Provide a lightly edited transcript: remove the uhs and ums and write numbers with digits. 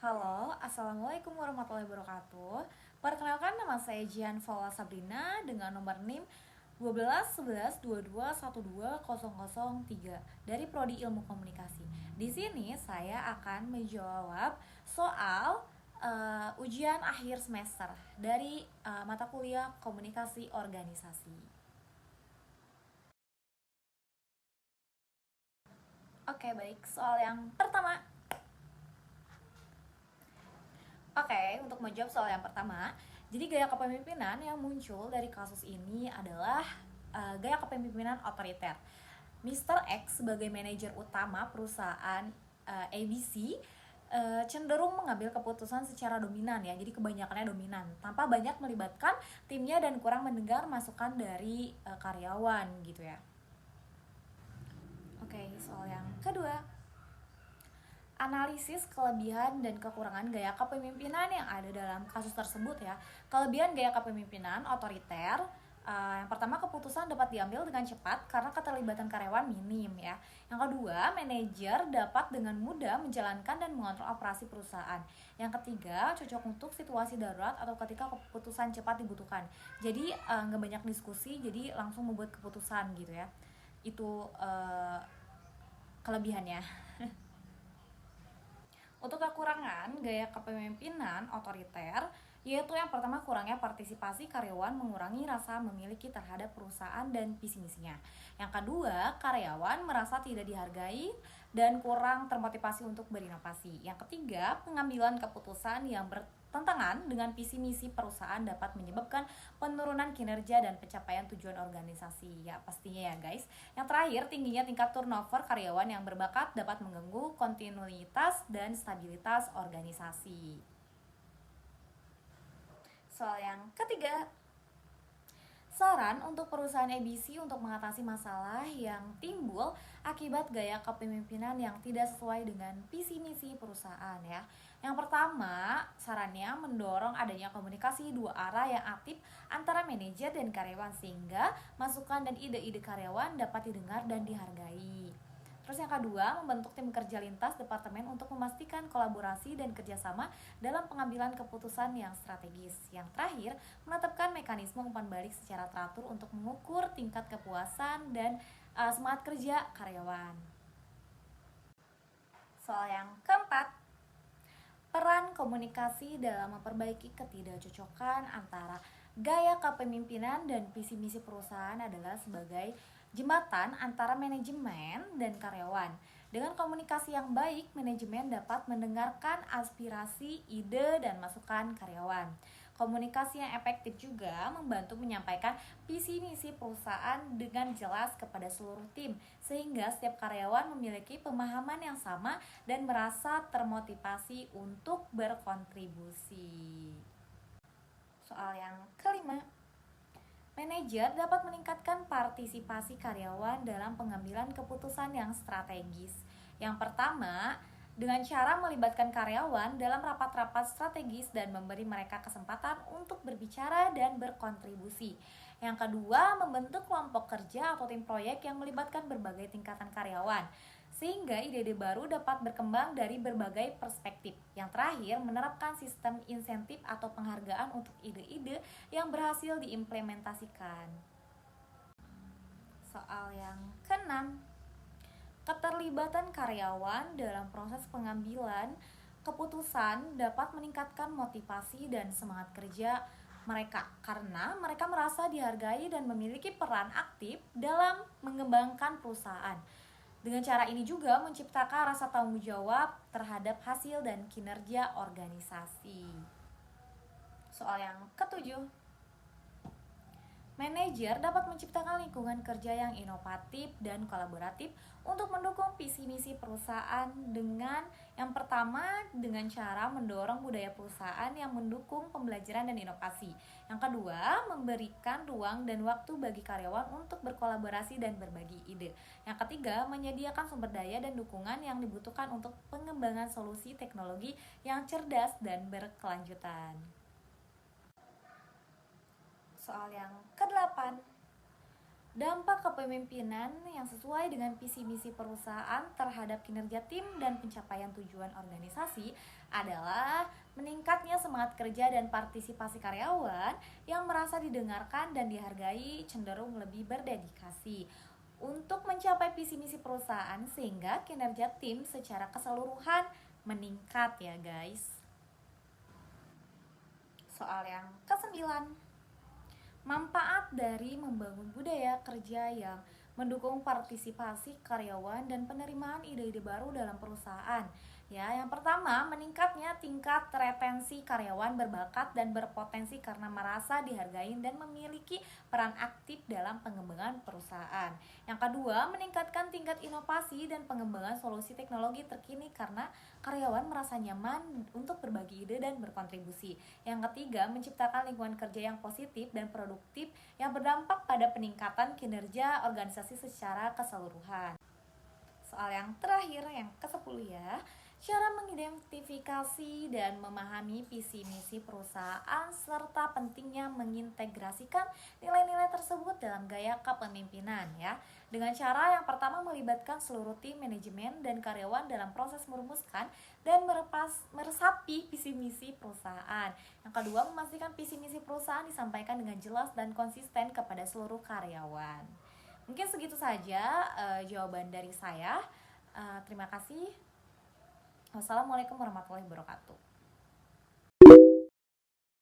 Halo, Assalamualaikum warahmatullahi wabarakatuh. Perkenalkan, nama saya Jian Fawwa Sabrina dengan nomor NIM 12 11 22 12 0003 dari Prodi Ilmu Komunikasi. Di sini saya akan menjawab soal ujian akhir semester dari mata kuliah Komunikasi Organisasi. Oke, baik. Soal yang pertama. Oke, untuk menjawab soal yang pertama, jadi gaya kepemimpinan yang muncul dari kasus ini adalah gaya kepemimpinan otoriter. Mr. X sebagai manajer utama perusahaan ABC cenderung mengambil keputusan secara dominan ya, jadi kebanyakannya dominan, tanpa banyak melibatkan timnya dan kurang mendengar masukan dari karyawan gitu ya. Oke, soal yang kedua. Analisis kelebihan dan kekurangan gaya kepemimpinan yang ada dalam kasus tersebut ya. Kelebihan gaya kepemimpinan otoriter, yang pertama, keputusan dapat diambil dengan cepat karena keterlibatan karyawan minim ya. Yang kedua, manajer dapat dengan mudah menjalankan dan mengontrol operasi perusahaan. Yang ketiga, cocok untuk situasi darurat atau ketika keputusan cepat dibutuhkan. Jadi nggak banyak diskusi, jadi langsung membuat keputusan gitu ya. Itu kelebihannya. Untuk kekurangan gaya kepemimpinan otoriter, yaitu yang pertama, kurangnya partisipasi karyawan mengurangi rasa memiliki terhadap perusahaan dan visi misinya. Yang kedua, karyawan merasa tidak dihargai dan kurang termotivasi untuk berinovasi. Yang ketiga, pengambilan keputusan yang bertentangan dengan visi misi perusahaan dapat menyebabkan penurunan kinerja dan pencapaian tujuan organisasi. Ya, pastinya ya guys. Yang terakhir, tingginya tingkat turnover karyawan yang berbakat dapat mengganggu kontinuitas dan stabilitas organisasi. Soal yang ketiga, saran untuk perusahaan ABC untuk mengatasi masalah yang timbul akibat gaya kepemimpinan yang tidak sesuai dengan visi misi perusahaan ya. Yang pertama, sarannya mendorong adanya komunikasi dua arah yang aktif antara manajer dan karyawan sehingga masukan dan ide-ide karyawan dapat didengar dan dihargai. Terus yang kedua, membentuk tim kerja lintas departemen untuk memastikan kolaborasi dan kerjasama dalam pengambilan keputusan yang strategis. Yang terakhir, menetapkan mekanisme umpan balik secara teratur untuk mengukur tingkat kepuasan dan semangat kerja karyawan. Soal yang keempat, peran komunikasi dalam memperbaiki ketidakcocokan antara gaya kepemimpinan dan visi misi perusahaan adalah sebagai jembatan antara manajemen dan karyawan. Dengan komunikasi yang baik, manajemen dapat mendengarkan aspirasi, ide, dan masukan karyawan. Komunikasi yang efektif juga membantu menyampaikan visi misi perusahaan dengan jelas kepada seluruh tim, sehingga setiap karyawan memiliki pemahaman yang sama dan merasa termotivasi untuk berkontribusi. Soal yang kelima, manajer dapat meningkatkan partisipasi karyawan dalam pengambilan keputusan yang strategis. Yang pertama, dengan cara melibatkan karyawan dalam rapat-rapat strategis dan memberi mereka kesempatan untuk berbicara dan berkontribusi. Yang kedua, membentuk kelompok kerja atau tim proyek yang melibatkan berbagai tingkatan karyawan, sehingga ide-ide baru dapat berkembang dari berbagai perspektif. Yang terakhir, menerapkan sistem insentif atau penghargaan untuk ide-ide yang berhasil diimplementasikan. Soal yang keenam, keterlibatan karyawan dalam proses pengambilan keputusan dapat meningkatkan motivasi dan semangat kerja mereka karena mereka merasa dihargai dan memiliki peran aktif dalam mengembangkan perusahaan. Dengan cara ini juga menciptakan rasa tanggung jawab terhadap hasil dan kinerja organisasi. Soal yang ketujuh, manajer dapat menciptakan lingkungan kerja yang inovatif dan kolaboratif untuk mendukung visi misi perusahaan dengan yang pertama, dengan cara mendorong budaya perusahaan yang mendukung pembelajaran dan inovasi. Yang kedua, memberikan ruang dan waktu bagi karyawan untuk berkolaborasi dan berbagi ide. Yang ketiga, menyediakan sumber daya dan dukungan yang dibutuhkan untuk pengembangan solusi teknologi yang cerdas dan berkelanjutan. Soal yang kedelapan, Dampak kepemimpinan yang sesuai dengan visi misi perusahaan terhadap kinerja tim dan pencapaian tujuan organisasi adalah meningkatnya semangat kerja dan partisipasi karyawan yang merasa didengarkan dan dihargai cenderung lebih berdedikasi untuk mencapai visi misi perusahaan sehingga kinerja tim secara keseluruhan meningkat ya guys. Soal yang ke-9, manfaat dari membangun budaya kerja yang mendukung partisipasi karyawan dan penerimaan ide-ide baru dalam perusahaan. Ya, yang pertama, meningkatnya tingkat retensi karyawan berbakat dan berpotensi karena merasa dihargai dan memiliki peran aktif dalam pengembangan perusahaan. Yang kedua, meningkatkan tingkat inovasi dan pengembangan solusi teknologi terkini karena karyawan merasa nyaman untuk berbagi ide dan berkontribusi. Yang ketiga, menciptakan lingkungan kerja yang positif dan produktif yang berdampak pada peningkatan kinerja organisasi secara keseluruhan. Soal yang terakhir, yang ke-10 ya, cara mengidentifikasi dan memahami visi misi perusahaan serta pentingnya mengintegrasikan nilai-nilai tersebut dalam gaya kepemimpinan ya. Dengan cara yang pertama melibatkan seluruh tim manajemen dan karyawan dalam proses merumuskan dan meresapi visi misi perusahaan. Yang kedua, memastikan visi misi perusahaan disampaikan dengan jelas dan konsisten kepada seluruh karyawan. Mungkin segitu saja jawaban dari saya. Terima kasih. Wassalamualaikum warahmatullahi wabarakatuh.